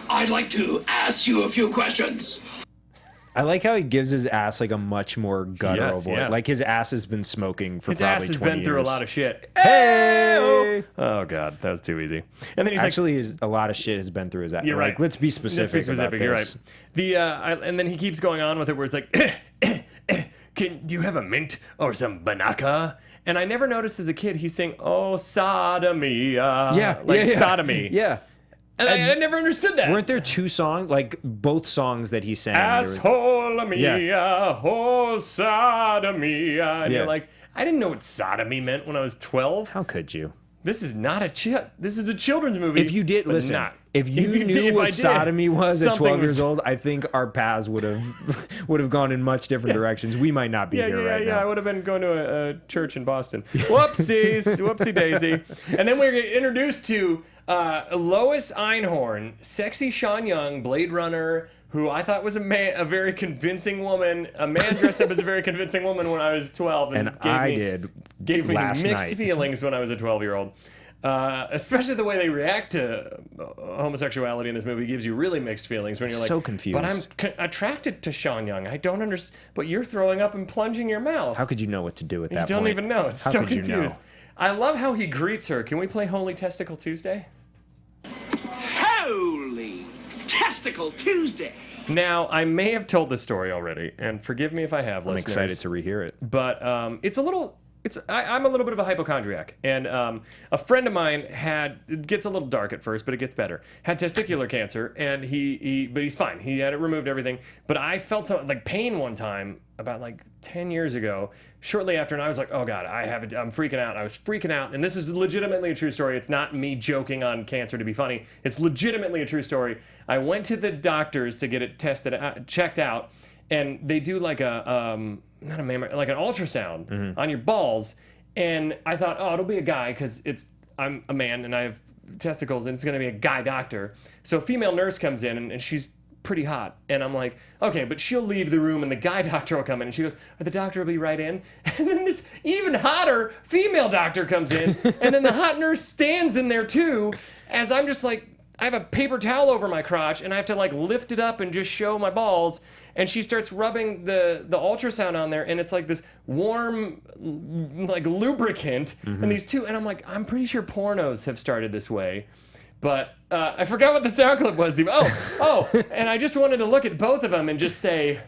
I'd like to ask you a few questions. I like how he gives his ass like a much more guttural Yes, voice. yeah. Like his ass has been smoking for His probably ass has 20 been through a years. lot of shit. Hey! Oh, God, that was too easy. And then he's Actually, a lot of shit has been through his ass. You're Like, right. let's be specific. Let's be specific. About You're this. right. And then he keeps going on with it, where it's like, do you have a mint or some banaka? And I never noticed as a kid he's saying, "Oh, sodomy," sodomy. Yeah. And I never understood that. Weren't there two songs, like both songs that he sang? Asshole-mia, oh, sodomy. And Yeah. you're like, I didn't know what sodomy meant when I was 12. How could you? This is not this is a children's movie. If you did, but listen, not. if you knew if I what did, sodomy was at something 12 years old, I think our paths would have gone in much different directions. We might not be here right now. I would have been going to a church in Boston. Whoopsies, whoopsie daisy. And then we're introduced to Lois Einhorn, sexy Sean Young, Blade Runner, who I thought was a very convincing woman. A man dressed up as a very convincing woman when I was 12. And gave me last mixed night. feelings when I was a 12-year-old. Especially the way they react to homosexuality in this movie gives you really mixed feelings when you're like, So confused. But I'm attracted to Sean Young. I don't understand. But you're throwing up and plunging your mouth. How could you know what to do at that You point? don't even know. It's How so could you confused. know? I love how he greets her. Can we play Holy Testicle Tuesday? Holy Testicle Tuesday. Now, I may have told this story already, and forgive me if I have, I'm listeners. excited to rehear it. But it's a little. I'm a little bit of a hypochondriac, and a friend of mine it gets a little dark at first, but it gets better. Had testicular cancer, and but he's fine. He had it removed, everything. But I felt some like pain one time about like 10 years ago, shortly after, and I was like, oh God, I'm freaking out. I was freaking out, and this is legitimately a true story. It's not me joking on cancer to be funny. It's legitimately a true story. I went to the doctors to get it checked out, and they do like not a mammogram, like an ultrasound on your balls, and I thought, oh, it'll be a guy because I'm a man and I have testicles, and it's going to be a guy doctor. So a female nurse comes in, and she's pretty hot, and I'm like, okay, but she'll leave the room and the guy doctor will come in, and she goes, the doctor will be right in. And then this even hotter female doctor comes in, and then the hot nurse stands in there too, as I'm just like, I have a paper towel over my crotch, and I have to like lift it up and just show my balls. And she starts rubbing the ultrasound on there, and it's like this warm, like lubricant, and these two, and I'm like, I'm pretty sure pornos have started this way, but I forgot what the sound clip was. Oh, and I just wanted to look at both of them and just say,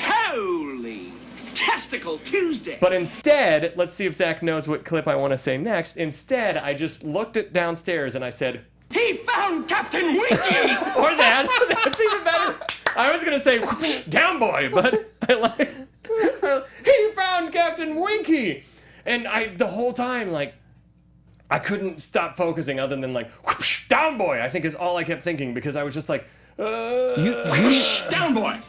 Holy Testicle Tuesday. but instead, let's see if Zach knows what clip I want to say next. Instead, I just looked at downstairs and I said, He found Captain Winky. or that's even better. I was gonna say down boy, but I like he found Captain Winky, and the whole time like I couldn't stop focusing other than like down boy. I think is all I kept thinking because I was just like Down boy.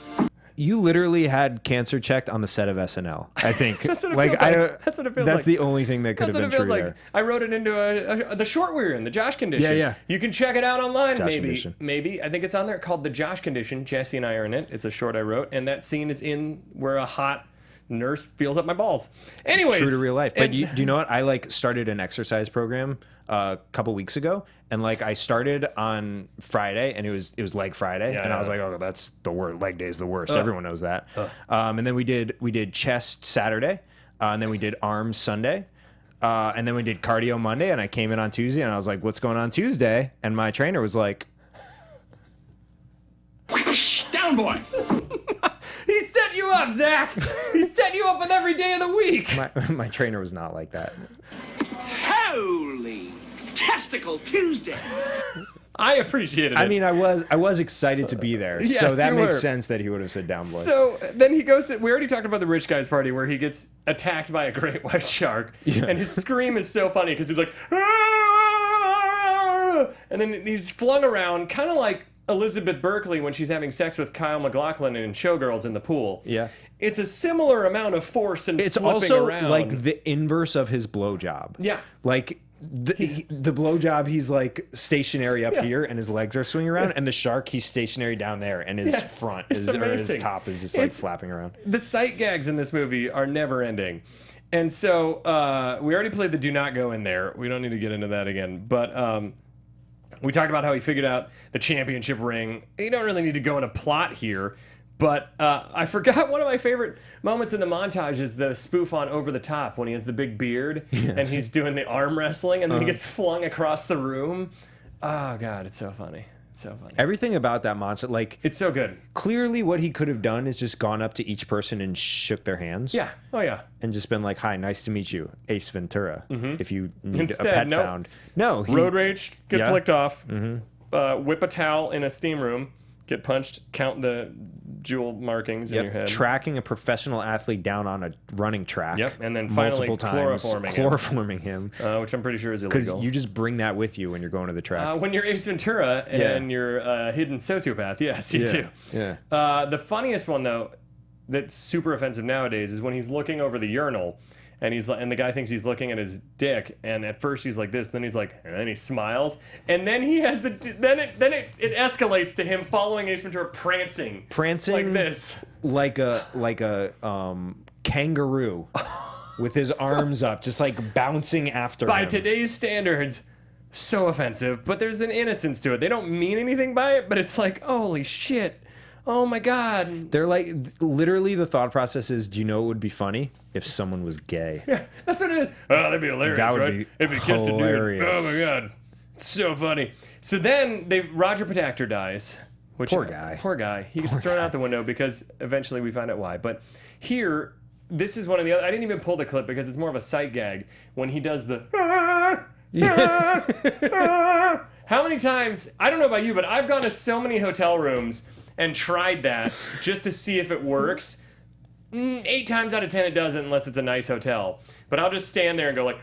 You literally had cancer checked on the set of SNL. I think. That's what it feels like. That's what it feels like. That's the only thing that could have been true there. I wrote it into the short we were in, the Josh Condition. Yeah. You can check it out online. Josh Condition. Maybe. I think it's on there called the Josh Condition. Jesse and I are in it. It's a short I wrote, and that scene is in where a hot nurse feels up my balls. Anyways, True to real life. But do you know what? I like started an exercise program a couple weeks ago, and like I started on Friday, and it was leg Friday, and I was like, oh, that's the worst. Leg day is the worst. Everyone knows that. And then we did chest Saturday, and then we did arms Sunday, and then we did cardio Monday, and I came in on Tuesday, and I was like, what's going on Tuesday? And my trainer was like, Down boy. he set you up, Zach. He set you up with every day of the week. my trainer was not like that. Holy Testicle Tuesday. I appreciated it. I mean, I was excited to be there, Yes, so that you makes were. sense that he would have said down boy. So then he goes to, we already talked about the rich guy's party where he gets attacked by a great white shark. Yeah. And his scream is so funny because he's like, "Ah!" And then he's flung around kind of like Elizabeth Berkley when she's having sex with Kyle MacLachlan in Showgirls in the pool. Yeah. It's a similar amount of force and It's flipping also around. like the inverse of his blowjob. Yeah. Like the blowjob, he's like stationary up here, and his legs are swinging around, and the shark, he's stationary down there, and his front it's or his amazing. top is just like It's- flapping around. The sight gags in this movie are never ending. And so we already played the do not go in there. We don't need to get into that again. But we talked about how he figured out the championship ring. You don't really need to go into plot here. But I forgot one of my favorite moments in the montage is the spoof on Over the Top when he has the big beard and he's doing the arm wrestling and then he gets flung across the room. Oh, God, it's so funny. So funny. Everything about that monster, like, It's so good. clearly what he could have done is just gone up to each person and shook their hands. Yeah. Oh yeah. And just been like, hi, nice to meet you, Ace Ventura. If you need Instead, a pet nope. found. No. He, Road rage, get Yeah. flicked off. Whip a towel in a steam room, get punched, count the jewel markings in your head. Tracking a professional athlete down on a running track. Yep, and then finally multiple times, chloroforming him. Which I'm pretty sure is Because illegal. you just bring that with you when you're going to the track. When you're Ace Ventura and you're a hidden sociopath, yes, you do. Yeah. The funniest one though, that's super offensive nowadays, is when he's looking over the urinal, and the guy thinks he's looking at his dick, and at first he's like this, then he's like, and then he smiles, and then he has then it escalates to him following Ace Ventura prancing like this, like a kangaroo with his arms up, just like bouncing after by him. today's standards. So offensive, but there's an innocence to it. They don't mean anything by it, but it's like, holy shit. Oh my God. They're like, literally the thought process is, do you know what would be funny? If someone was gay. Yeah, that's what it is. Oh, that'd be hilarious, That would right? be if he kissed a dude. hilarious. Oh my God. So funny. So then Roger Patactor dies. Which, Poor guy. Poor guy. He gets thrown out the window because eventually we find out why. But here, this is one of the other, I didn't even pull the clip because it's more of a sight gag when he does the How many times, I don't know about you, but I've gone to so many hotel rooms and tried that just to see if it works. 8 times out of 10 it doesn't unless it's a nice hotel. But I'll just stand there and go like,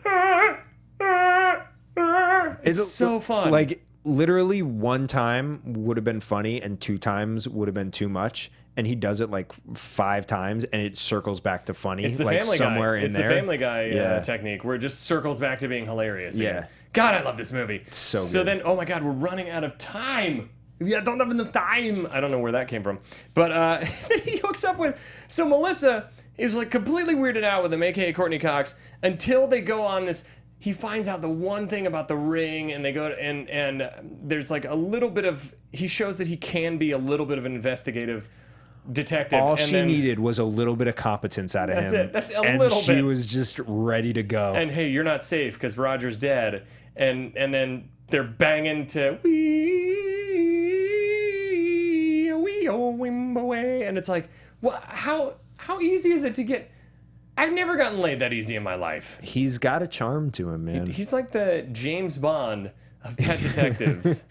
it's so fun. Like, literally 1 time would have been funny and 2 times would have been too much. And he does it like 5 times and it circles back to funny. It's the like Family somewhere Guy. in It's there. a Family Guy Yeah. technique where it just circles back to being hilarious. Yeah. Again. God, I love this movie. So So good. then, oh my God, we're running out of time. Yeah, don't have enough time. I don't know where that came from. But he hooks up with... So Melissa is like completely weirded out with him, a.k.a. Courteney Cox, until they go on this... He finds out the one thing about the ring, and they go and there's like a little bit of... He shows that he can be a little bit of an investigative detective. All and she then, needed was a little bit of competence out of That's him. it. That's a and little she bit. was just ready to go. And hey, you're not safe because Roger's dead. And then they're banging to wee oh away, and it's like, what? How easy is it to get? I've never gotten laid that easy in my life. He's got a charm to him, man. He's like the James Bond of pet detectives,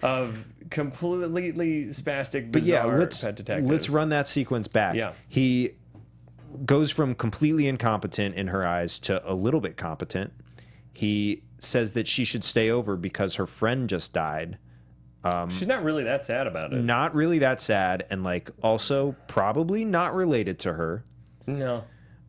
of completely spastic, But yeah, bizarre let's pet detectives. let's run that sequence back. Yeah. He goes from completely incompetent in her eyes to a little bit competent. He says that she should stay over because her friend just died. She's not really that sad about it. Not really that sad, and like also probably not related to her. No.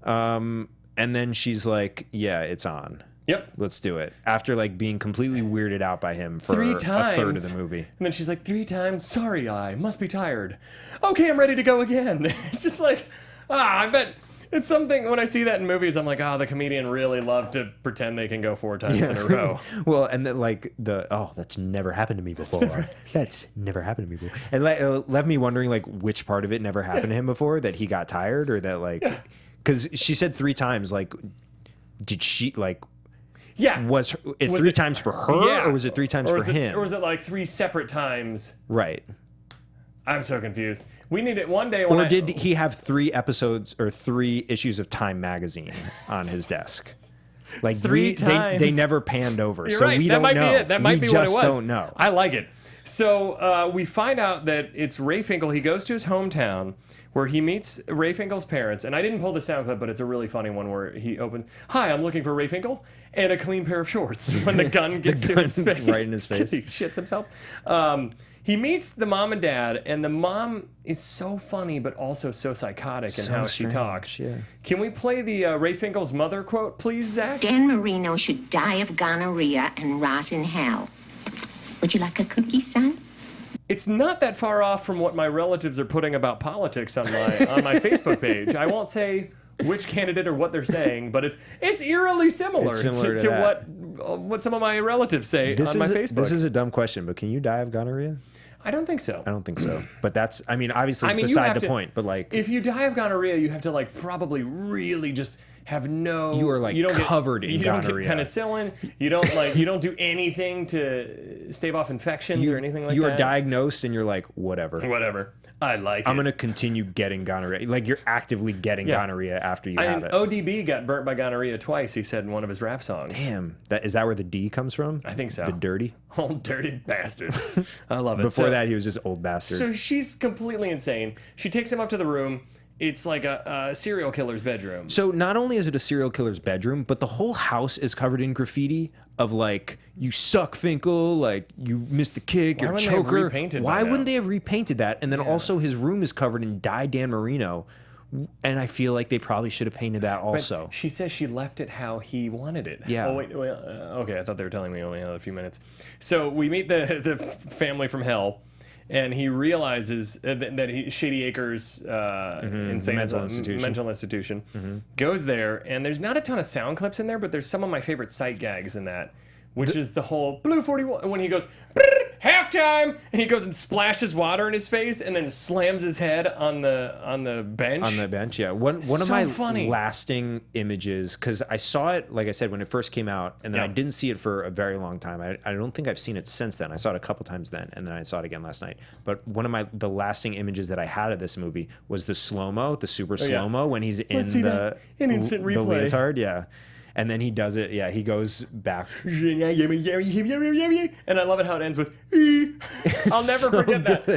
And then she's like, "Yeah, it's on. Yep. Let's do it." After like being completely weirded out by him for 3 a times. third of the movie. And then she's like, 3 times, sorry, I must be tired. Okay, I'm ready to go again. It's just like, I bet it's something, when I see that in movies, I'm like, the comedian really loved to pretend they can go 4 times in a row. Well, and then like that's never happened to me before. That's never happened to me before. And left me wondering like which part of it never happened to him before, that he got tired, or that like, because she said 3 times, like, did she like, Yeah. was it Was 3 it- times for her, Yeah. or was it 3 times Or for was it- him? Or was it like 3 separate times? Right. I'm so confused. We need it one day when Or did he have 3 episodes or 3 issues of Time magazine on his desk? Like 3 times. they never panned over, You're so right. we that don't might know. be it. That might we be what it just was. don't know. I like it. So we find out that it's Ray Finkle. He goes to his hometown where he meets Ray Finkle's parents. And I didn't pull the sound clip, but it's a really funny one where he opens, "Hi, I'm looking for Ray Finkle and a clean pair of shorts." When the gun gets to his gun face. right in his face. He shits himself. He meets the mom and dad, and the mom is so funny, but also so psychotic in So how she strange, talks. yeah. Can we play the Ray Finkle's mother quote, please, Zach? Dan Marino should die of gonorrhea and rot in hell. Would you like a cookie, son? It's not that far off from what my relatives are putting about politics on my Facebook page. I won't say which candidate or what they're saying, but it's eerily similar, It's similar to to that. what some of my relatives say on my Facebook. This is a dumb question, but can you die of gonorrhea? I don't think so. I don't think so. But that's, I mean, obviously I mean, you beside have the to- point. But like, If you die of gonorrhea, you have to like probably really just have no. You are, like, you don't covered get, in you gonorrhea. don't get penicillin. You don't do anything to stave off infections or anything like that. You are diagnosed and you're like, whatever. Whatever. I like I'm it. going to continue getting gonorrhea. Like, you're actively getting gonorrhea after you have it. ODB got burnt by gonorrhea twice, he said in one of his rap songs. Damn. Is that where the D comes from? I think so. The dirty? Old dirty bastard. I love it. Before that, he was just old bastard. So she's completely insane. She takes him up to the room. It's like a serial killer's bedroom. So not only is it a serial killer's bedroom, but the whole house is covered in graffiti of like, you suck, Finkle, like, you missed the kick, you're a wouldn't they have choker. repainted Why by now? wouldn't they have repainted that? And then also his room is covered in dyed Dan Marino. And I feel like they probably should have painted that also. But she says she left it how he wanted it. Yeah. Oh, wait. Okay, I thought they were telling me only had a few minutes. So we meet the family from hell. And he realizes that Shadyac insane mental institution goes there, and there's not a ton of sound clips in there, but there's some of my favorite sight gags in that, which is the whole Blue 41 when he goes halftime, and he goes and splashes water in his face, and then slams his head on the bench. On the bench, yeah. One of my lasting images, because I saw it, like I said, when it first came out, and then I didn't see it for a very long time. I don't think I've seen it since then. I saw it a couple times then, and then I saw it again last night. But one of the lasting images that I had of this movie was the slow-mo, the super slow-mo, when he's in the instant replay. The leotard, yeah. And then he does it, he goes back. And I love it how it ends with, I'll never forget that.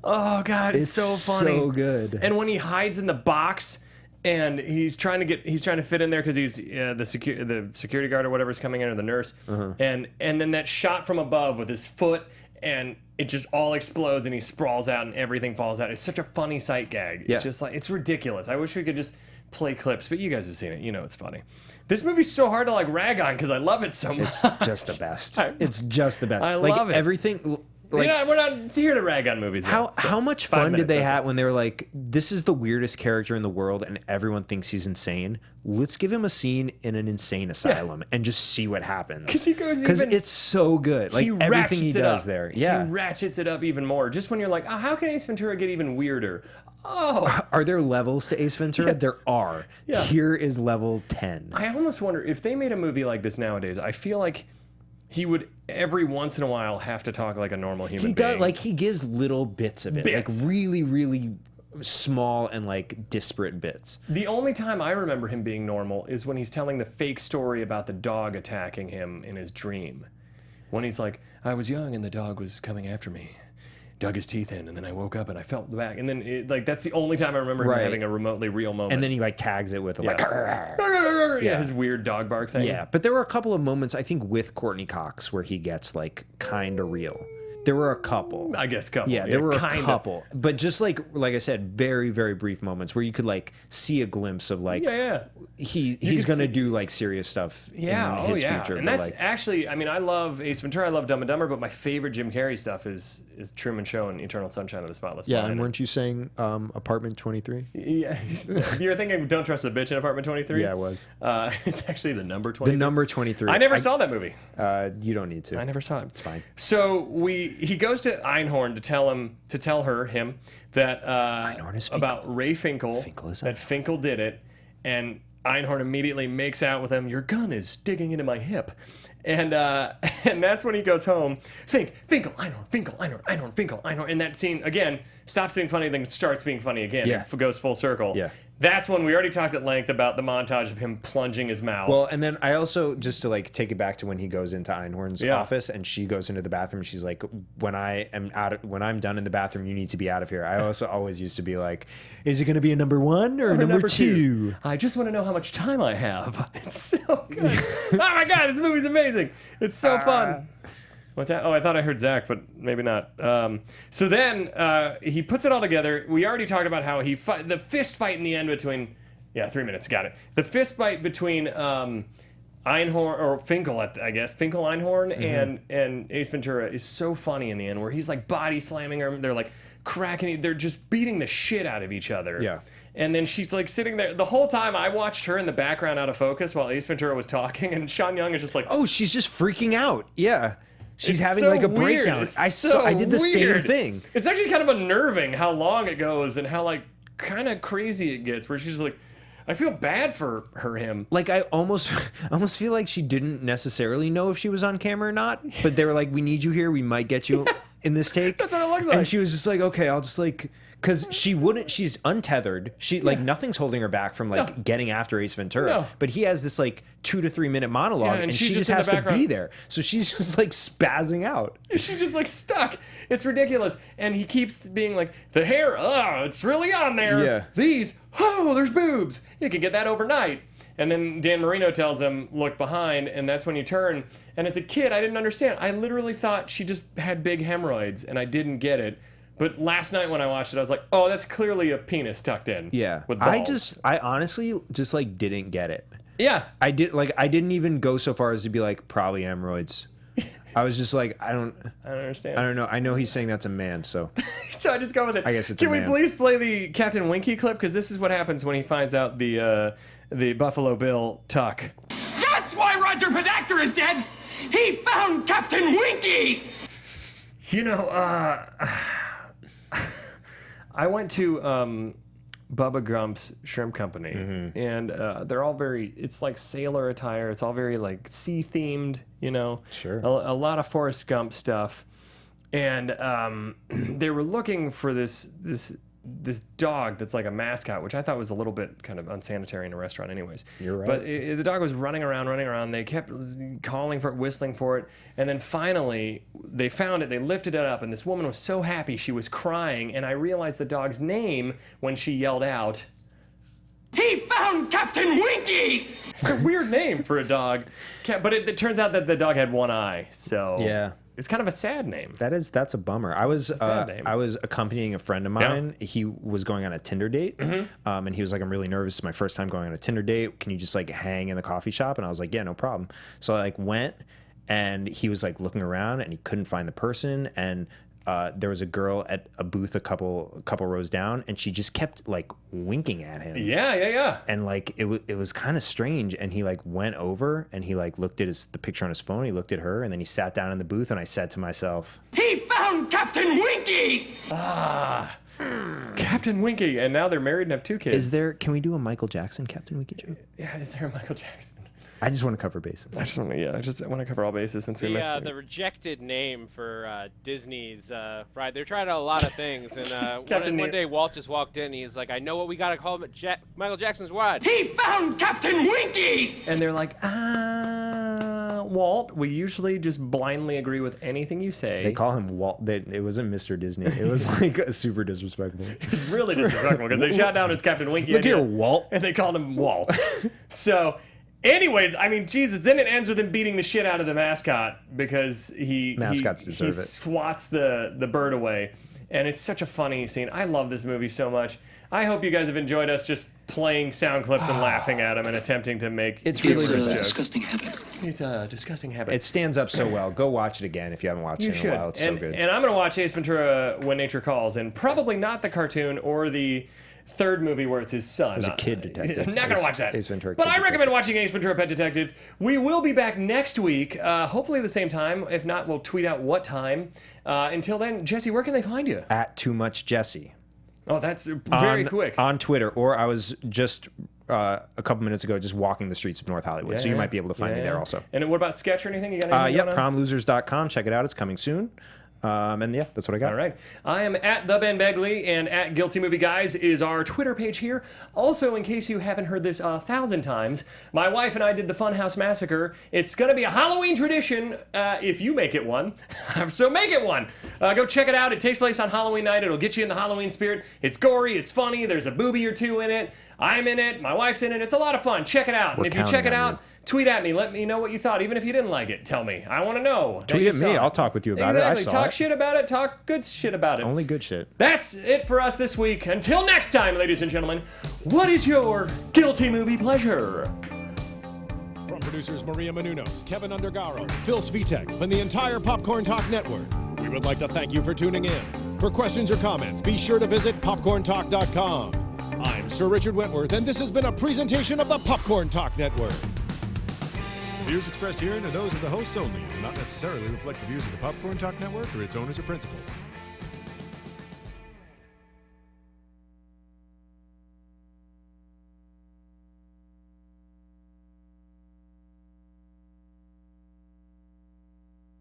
Oh, God, it's so funny. So good. And when he hides in the box and he's trying to fit in there because he's the security guard or whatever is coming in, or the nurse. And then that shot from above with his foot, and it just all explodes and he sprawls out and everything falls out. It's such a funny sight gag. It's just like, it's ridiculous. I wish we could just play clips, but you guys have seen it. You know it's funny. This movie's so hard to like rag on because I love it so much. It's just the best. It's just the best. I like, love it. Everything. Like, we're not here to rag on movies. How much fun did they have when they were like, this is the weirdest character in the world and everyone thinks he's insane. Let's give him a scene in an insane asylum and just see what happens. Because it's so good. Like everything he does there. Yeah. He ratchets it up even more. Just when you're like, how can Ace Ventura get even weirder? Oh. Are there levels to Ace Ventura? Yeah. There are. Yeah. Here is level 10. I almost wonder if they made a movie like this nowadays, I feel like he would every once in a while have to talk like a normal human being. Does, like he gives little bits of it. Like really, really small and like disparate bits. The only time I remember him being normal is when he's telling the fake story about the dog attacking him in his dream. When he's like, I was young and the dog was coming after me. Dug his teeth in, and then I woke up and I felt the back. And then, that's the only time I remember him having a remotely real moment. And then he, like, tags it with, like, his weird dog bark thing. Yeah, but there were a couple of moments, I think, with Courteney Cox where he gets, like, kind of real. There were a couple. I guess couple. Yeah, there were a couple. But just, like I said, very, very brief moments where you could, like, see a glimpse of, like, he's going to do, like, serious stuff in his future. And that's actually, I mean, I love Ace Ventura, I love Dumb and Dumber, but my favorite Jim Carrey stuff is Truman Show and Eternal Sunshine of the Spotless Mind. Yeah, and weren't you saying Apartment 23? Yeah. You were thinking Don't Trust a Bitch in Apartment 23? Yeah, it was. It's actually the number 23. The number 23. I never saw that movie. You don't need to. I never saw it. It's fine. So he goes to Einhorn to tell him that Einhorn is Finkle. About Ray Finkle, that Finkle did it, and Einhorn immediately makes out with him. Your gun is digging into my hip, and that's when he goes home. Finkle, Einhorn, Finkle, Einhorn, Finkle, Einhorn, and that scene again stops being funny, then starts being funny again. Yeah. It goes full circle. Yeah. That's when we already talked at length about the montage of him plunging his mouth. Well, and then I also, just to like take it back to when he goes into Einhorn's office and she goes into the bathroom, she's like, when I'm done in the bathroom, you need to be out of here. I also always used to be like, is it going to be a number 1 or number 2? I just want to know how much time I have. It's so good. Oh my God, this movie's amazing. It's so fun. What's that? Oh, I thought I heard Zach, but maybe not. So then he puts it all together. We already talked about how the fist fight in the end between... Yeah, 3 minutes. Got it. The fist fight between Einhorn, or Finkle, I guess. Finkle Einhorn and Ace Ventura is so funny in the end, where he's like body slamming her. They're like cracking... They're just beating the shit out of each other. Yeah. And then she's like sitting there. The whole time I watched her in the background out of focus while Ace Ventura was talking, and Sean Young is just like... Oh, she's just freaking out. Yeah. She's having so like a weird. breakdown. I did the same thing. It's actually kind of unnerving how long it goes and how like kind of crazy it gets, where she's like, I feel bad for him. Like I almost feel like she didn't necessarily know if she was on camera or not, but they were like, "We need you here. We might get you in this take." That's what it looks like. And she was just like, "Okay, I'll just like." Because she's untethered. Like nothing's holding her back from like getting after Ace Ventura. No. But he has this like 2 to 3 minute monologue, and she just has to be there. So she's just like spazzing out. She's just like stuck. It's ridiculous. And he keeps being like, the hair, it's really on there. Yeah. These, there's boobs. You can get that overnight. And then Dan Marino tells him, look behind, and that's when you turn. And as a kid, I didn't understand. I literally thought she just had big hemorrhoids, and I didn't get it. But last night when I watched it, I was like, oh, that's clearly a penis tucked in. Yeah. With balls. I honestly just like didn't get it. Yeah. I didn't even go so far as to be like, probably hemorrhoids. I was just like, I don't understand. I don't know. I know he's saying that's a man, so. So I just go with it. I guess it's Can a we man. please play the Captain Winky clip? Because this is what happens when he finds out the Buffalo Bill tuck. That's why Roger Pedactor is dead. He found Captain Winky. You know, I went to Bubba Gump's Shrimp Company, and they're all it's like sailor attire. It's all very like sea themed, you know. Sure. A lot of Forrest Gump stuff, and they were looking for this dog that's like a mascot, which I thought was a little bit kind of unsanitary in a restaurant anyways. You're right. But the dog was running around. They kept calling for it, whistling for it. And then finally, they found it. They lifted it up. And this woman was so happy. She was crying. And I realized the dog's name when she yelled out, He found Captain Winky! It's a weird name for a dog. But it turns out that the dog had one eye. So yeah. It's kind of a sad name. That's a bummer. I was sad name. I was accompanying a friend of mine. Yeah. He was going on a Tinder date, and he was like, "I'm really nervous. It's my first time going on a Tinder date. Can you just like hang in the coffee shop?" And I was like, "Yeah, no problem." So I like went, and he was like looking around, and he couldn't find the person, and there was a girl at a booth a couple rows down, and she just kept like winking at him. Yeah. And like it was kind of strange. And he like went over and he like looked at the picture on his phone. He looked at her, and then he sat down in the booth. And I said to myself, He found Captain Winky! Captain Winky. And now they're married and have 2 kids. Can we do a Michael Jackson Captain Winky joke? Yeah, is there a Michael Jackson? I just want to cover bases. I just want to cover all bases since we missed it. The rejected name for Disney's ride. They're trying out a lot of things, and one day Walt just walked in. And he's like, "I know what we gotta call him. Michael Jackson's ride." He found Captain Winky. And they're like, Walt, we usually just blindly agree with anything you say. They call him Walt. It wasn't Mr. Disney. It was like super disrespectful. It's really disrespectful because they shot down his Captain Winky. Look here, Walt. And they called him Walt. So. Anyways, I mean, Jesus, then it ends with him beating the shit out of the mascot because Mascots deserve it. Swats the bird away. And it's such a funny scene. I love this movie so much. I hope you guys have enjoyed us just playing sound clips and laughing at them and attempting to make It's really a good. disgusting habit. It's a disgusting habit. It stands up so well. Go watch it again if you haven't watched it in a while. It's so good. And I'm going to watch Ace Ventura When Nature Calls, and probably not the cartoon or the third movie where it's his son. There's a kid detective. I'm not going to watch that. Ace Ventura. But I recommend watching Ace Ventura Pet Detective. We will be back next week, hopefully the same time. If not, we'll tweet out what time. Until then, Jesse, where can they find you? At Too Much Jesse. Oh, that's very quick. On Twitter, or I was just a couple minutes ago just walking the streets of North Hollywood, so you might be able to find me there also. And what about sketch or anything? You got anything going on? promlosers.com. Check it out. It's coming soon. And yeah, that's what I got. All right. I am at the Ben Begley, and at Guilty Movie Guys is our Twitter page here. Also, in case you haven't heard this 1,000 times, my wife and I did the Funhouse Massacre. It's going to be a Halloween tradition if you make it one. So make it one. Go check it out. It takes place on Halloween night. It'll get you in the Halloween spirit. It's gory. It's funny. There's a booby or two in it. I'm in it. My wife's in it. It's a lot of fun. Check it out. And if you check it out, tweet at me. Let me know what you thought. Even if you didn't like it, tell me. I want to know. Tweet at me. I'll talk with you about it. I saw Talk shit about it. Talk good shit about it. Only good shit. That's it for us this week. Until next time, ladies and gentlemen, what is your guilty movie pleasure? From producers Maria Menounos, Kevin Undergaro, Phil Svitek, and the entire Popcorn Talk Network, we would like to thank you for tuning in. For questions or comments, be sure to visit popcorntalk.com. I'm Sir Richard Wentworth, and this has been a presentation of the Popcorn Talk Network. The views expressed herein are those of the hosts only and do not necessarily reflect the views of the Popcorn Talk Network or its owners or principals.